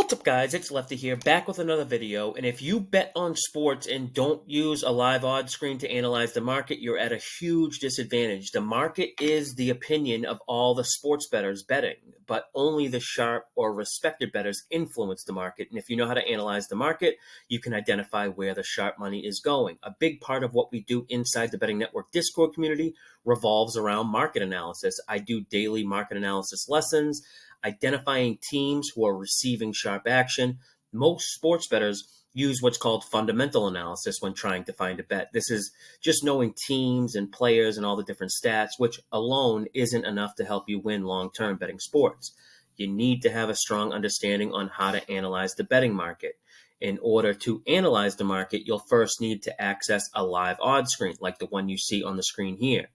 What's up, guys? It's Lefty here, back with another video. And if you bet on sports and don't use a live odds screen to analyze the market, you're at a huge disadvantage. The market is the opinion of all the sports bettors betting, but only the sharp or respected bettors influence the market. And if you know how to analyze the market, you can identify where the sharp money is going. A big part of what we do inside the Betting Network Discord community revolves around market analysis. I do daily market analysis lessons, identifying teams who are receiving sharp action. Most sports bettors use what's called fundamental analysis when trying to find a bet. This is just knowing teams and players and all the different stats, which alone isn't enough to help you win long-term betting sports. You need to have a strong understanding on how to analyze the betting market. In order to analyze the market, you'll first need to access a live odds screen, like the one you see on the screen here.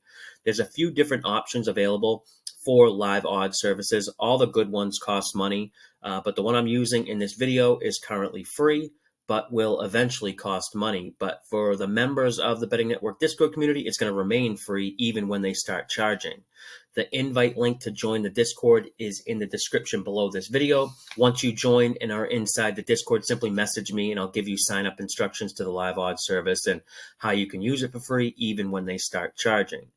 There's a few different options available for live odds services. All the good ones cost money, but the one I'm using in this video is currently free, but will eventually cost money. But for the members of the Betting Network Discord community, it's going to remain free even when they start charging. The invite link to join the Discord is in the description below this video. Once you join and are inside the Discord, simply message me and I'll give you sign-up instructions to the live odds service and how you can use it for free even when they start charging.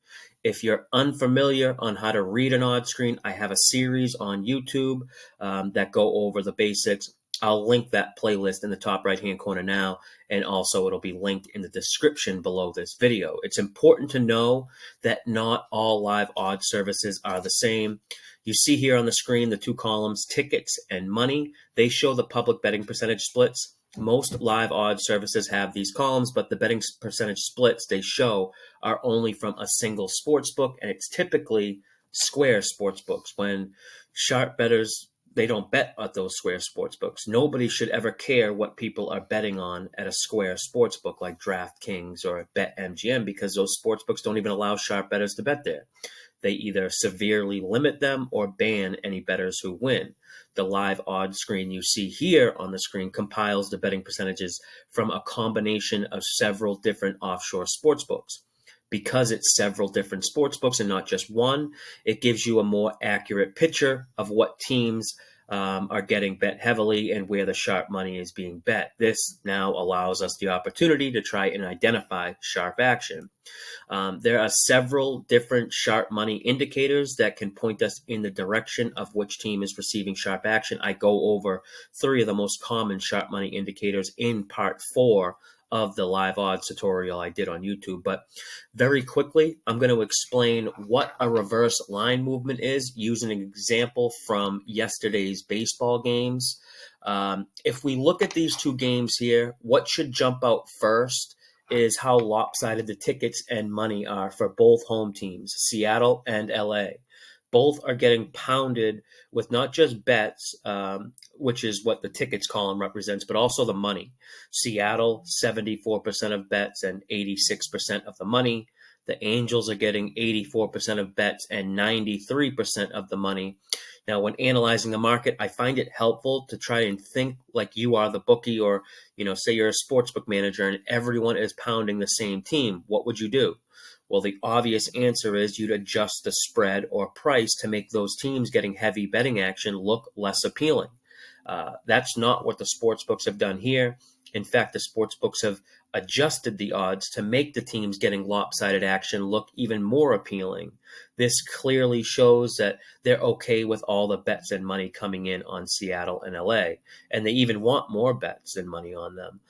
If you're unfamiliar on how to read an odds screen, I have a series on YouTube that go over the basics. I'll link that playlist in the top right-hand corner now, and also it'll be linked in the description below this video. It's important to know that not all live odds services are the same. You see here on the screen the two columns, tickets and money. They show the public betting percentage splits. Most live odds services have these columns, but the betting percentage splits they show are only from a single sports book, and it's typically square sports books. When sharp bettors, they don't bet at those square sports books. Nobody should ever care what people are betting on at a square sports book like DraftKings or BetMGM, because those sports books don't even allow sharp bettors to bet there. They either severely limit them or ban any bettors who win. The live odds screen you see here on the screen compiles the betting percentages from a combination of several different offshore sports books. Because it's several different sports books and not just one, it gives you a more accurate picture of what teams are getting bet heavily and where the sharp money is being bet. This now allows us the opportunity to try and identify sharp action. There are several different sharp money indicators that can point us in the direction of which team is receiving sharp action. I go over 3 of the most common sharp money indicators in part 4 of the live odds tutorial I did on YouTube. But very quickly, I'm going to explain what a reverse line movement is using an example from yesterday's baseball games. If we look at these two games here, what should jump out first is how lopsided the tickets and money are for both home teams, Seattle and LA. Both are getting pounded with not just bets, which is what the tickets column represents, but also the money. Seattle, 74% of bets and 86% of the money. The Angels are getting 84% of bets and 93% of the money. Now, when analyzing the market, I find it helpful to try and think like you are the bookie, or, say you're a sportsbook manager and everyone is pounding the same team. What would you do? Well, the obvious answer is you'd adjust the spread or price to make those teams getting heavy betting action look less appealing. That's not what the sportsbooks have done here. In fact, the sportsbooks have adjusted the odds to make the teams getting lopsided action look even more appealing. This clearly shows that they're okay with all the bets and money coming in on Seattle and LA, and they even want more bets and money on them.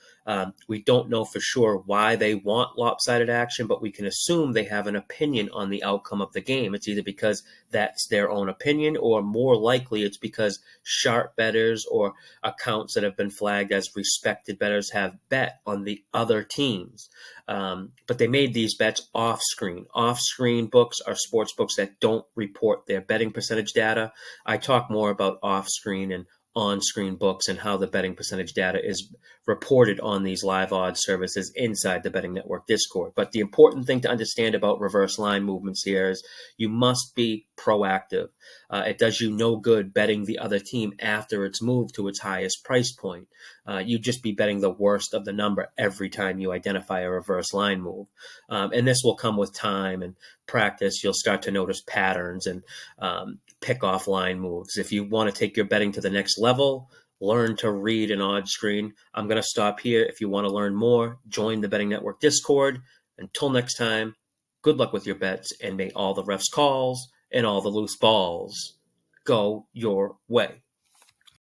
We don't know for sure why they want lopsided action, but we can assume they have an opinion on the outcome of the game. It's either because that's their own opinion, or more likely it's because sharp bettors or accounts that have been flagged as respected bettors have bet on the other teams. But they made these bets off-screen. Off-screen books are sports books that don't report their betting percentage data. I talk more about off-screen and on-screen books and how the betting percentage data is reported on these live odds services inside the Betting Network Discord. But the important thing to understand about reverse line movements here is you must be proactive. It does you no good betting the other team after it's moved to its highest price point. You'd just be betting the worst of the number every time you identify a reverse line move. And this will come with time and practice. You'll start to notice patterns and pick off line moves. If you want to take your betting to the next level, learn to read an odds screen. I'm going to stop here. If you want to learn more, join the Betting Network Discord. Until next time, good luck with your bets, and may all the refs' calls and all the loose balls go your way.